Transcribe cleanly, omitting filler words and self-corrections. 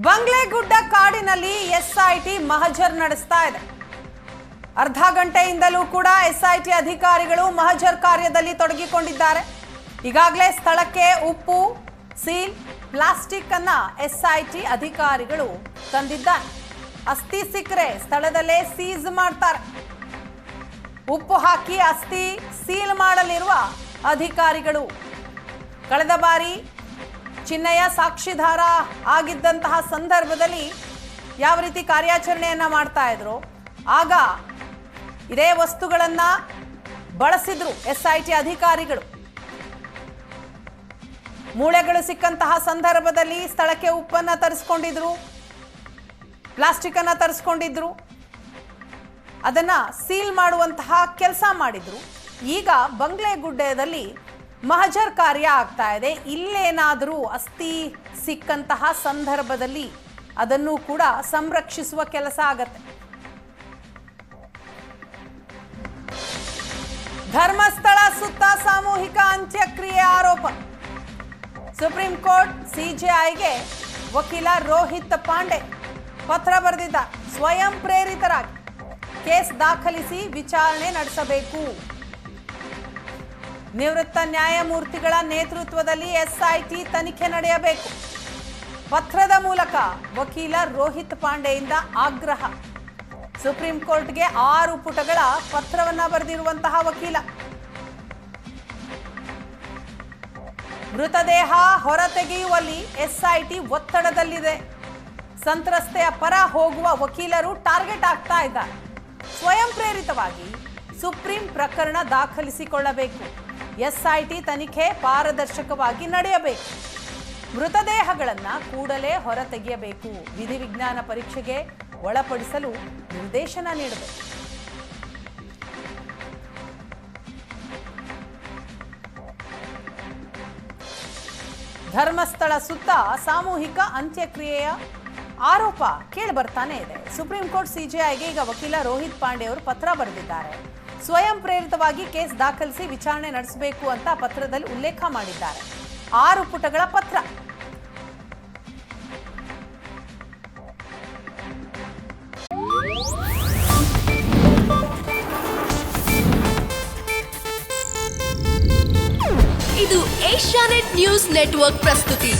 ಬಂಗ್ಲೆಗುಡ್ಡ ಕಾಡಿನಲ್ಲಿ ಎಸ್ಐಟಿ ಮಹಜರ್ ನಡೆಸ್ತಾ ಇದೆ. ಅರ್ಧ ಗಂಟೆಯಿಂದಲೂ ಕೂಡ ಎಸ್ಐಟಿ ಅಧಿಕಾರಿಗಳು ಮಹಜರ್ ಕಾರ್ಯದಲ್ಲಿ ತೊಡಗಿಕೊಂಡಿದ್ದಾರೆ. ಈಗಾಗಲೇ ಸ್ಥಳಕ್ಕೆ ಉಪ್ಪು, ಸೀಲ್, ಪ್ಲಾಸ್ಟಿಕ್ ಅನ್ನ ಎಸ್ಐಟಿ ಅಧಿಕಾರಿಗಳು ತಂದಿದ್ದಾರೆ. ಅಸ್ಥಿ ಸಿಕ್ಕರೆ ಸ್ಥಳದಲ್ಲೇ ಸೀಸ್ ಮಾಡ್ತಾರೆ. ಉಪ್ಪು ಹಾಕಿ ಅಸ್ಥಿ ಸೀಲ್ ಮಾಡಲಿರುವ ಅಧಿಕಾರಿಗಳು ಕಳೆದ ಬಾರಿ ಚಿನ್ನಯ್ಯ ಸಾಕ್ಷಿದಾರ ಆಗಿದ್ದಂತಹ ಸಂದರ್ಭದಲ್ಲಿ ಯಾವ ರೀತಿ ಕಾರ್ಯಾಚರಣೆಯನ್ನ ಮಾಡ್ತಾ ಇದ್ರು, ಆಗ ಇದೇ ವಸ್ತುಗಳನ್ನ ಬಳಸಿದ್ರು ಎಸ್ಐಟಿ ಅಧಿಕಾರಿಗಳು. ಮೂಳೆಗಳು ಸಿಕ್ಕಂತಹ ಸಂದರ್ಭದಲ್ಲಿ ಸ್ಥಳಕ್ಕೆ ಉಪ್ಪನ್ನ ತರಿಸ್ಕೊಂಡಿದ್ರು, ಪ್ಲಾಸ್ಟಿಕ್ ಅನ್ನ ತರಿಸ್ಕೊಂಡಿದ್ರು, ಅದನ್ನ ಸೀಲ್ ಮಾಡುವಂತಹ ಕೆಲಸ ಮಾಡಿದ್ರು. ಈಗ ಬಂಗ್ಲೆಗುಡ್ಡದಲ್ಲಿ ಮಹಜರ್ ಕಾರ್ಯ ಆಗ್ತಾ ಇದೆ. ಇಲ್ಲೇನಾದರೂ ಅಸ್ಥಿ ಸಿಕ್ಕಂತಹ ಸಂದರ್ಭದಲ್ಲಿ ಅದನ್ನು ಕೂಡ ಸಂರಕ್ಷಿಸುವ ಕೆಲಸ ಆಗತ್ತೆ. ಧರ್ಮಸ್ಥಳ ಸುತ್ತ ಸಾಮೂಹಿಕ ಅಂತ್ಯಕ್ರಿಯೆ ಆರೋಪ. ಸುಪ್ರೀಂ ಕೋರ್ಟ್ ಸಿಜೆಐಗೆ ವಕೀಲ ರೋಹಿತ್ ಪಾಂಡೆ ಪತ್ರ ಬರೆದಿದ್ದಾರೆ. ಸ್ವಯಂ ಪ್ರೇರಿತರಾಗಿ ಕೇಸ್ ದಾಖಲಿಸಿ ವಿಚಾರಣೆ ನಡೆಸಬೇಕು. ನಿವೃತ್ತ ನ್ಯಾಯಮೂರ್ತಿಗಳ ನೇತೃತ್ವದಲ್ಲಿ ಎಸ್ಐಟಿ ತನಿಖೆ ನಡೆಯಬೇಕು. ಪತ್ರದ ಮೂಲಕ ವಕೀಲ ರೋಹಿತ್ ಪಾಂಡೆಯಿಂದ ಆಗ್ರಹ. ಸುಪ್ರೀಂ ಕೋರ್ಟ್ಗೆ 6 ಪುಟಗಳ ಪತ್ರವನ್ನ ಬರೆದಿರುವಂತಹ ವಕೀಲ, ಮೃತದೇಹ ಹೊರತೆಗೆಯುವಲ್ಲಿ ಎಸ್ಐಟಿ ಒತ್ತಡದಲ್ಲಿದೆ. ಸಂತ್ರಸ್ತೆಯ ಪರ ಹೋಗುವ ವಕೀಲರು ಟಾರ್ಗೆಟ್ ಆಗ್ತಾ ಇದ್ದಾರೆ. ಸ್ವಯಂ ಪ್ರೇರಿತವಾಗಿ ಸುಪ್ರೀಂ ಪ್ರಕರಣ ದಾಖಲಿಸಿಕೊಳ್ಳಬೇಕು. ಎಸ್ಐಟಿ ತನಿಖೆ ಪಾರದರ್ಶಕವಾಗಿ ನಡೆಯಬೇಕು. ಮೃತದೇಹಗಳನ್ನು ಕೂಡಲೇ ಹೊರತೆಗೆಯಬೇಕು. ವಿಧಿವಿಜ್ಞಾನ ಪರೀಕ್ಷೆಗೆ ಒಳಪಡಿಸಲು ನಿರ್ದೇಶನ ನೀಡಬೇಕು. ಧರ್ಮಸ್ಥಳ ಸುತ್ತ ಸಾಮೂಹಿಕ ಅಂತ್ಯಕ್ರಿಯೆಯ ಆರೋಪ ಕೇಳಿಬರ್ತಾನೆ ಇದೆ. ಸುಪ್ರೀಂ ಕೋರ್ಟ್ ಸಿಜೆಐಗೆ ಈಗ ವಕೀಲ ರೋಹಿತ್ ಪಾಂಡೆ ಅವರು ಪತ್ರ ಬರೆದಿದ್ದಾರೆ. ಸ್ವಯಂ ಪ್ರೇರಿತವಾಗಿ ಕೇಸ್ ದಾಖಲಿಸಿ ವಿಚಾರಣೆ ನಡೆಸಬೇಕು ಅಂತ ಪತ್ರದಲ್ಲಿ ಉಲ್ಲೇಖ ಮಾಡಿದ್ದಾರೆ. 6 ಪುಟಗಳ ಪತ್ರ. ಇದು ಏಷ್ಯಾನೆಟ್ ನ್ಯೂಸ್ ನೆಟ್ವರ್ಕ್ ಪ್ರಸ್ತುತಿ.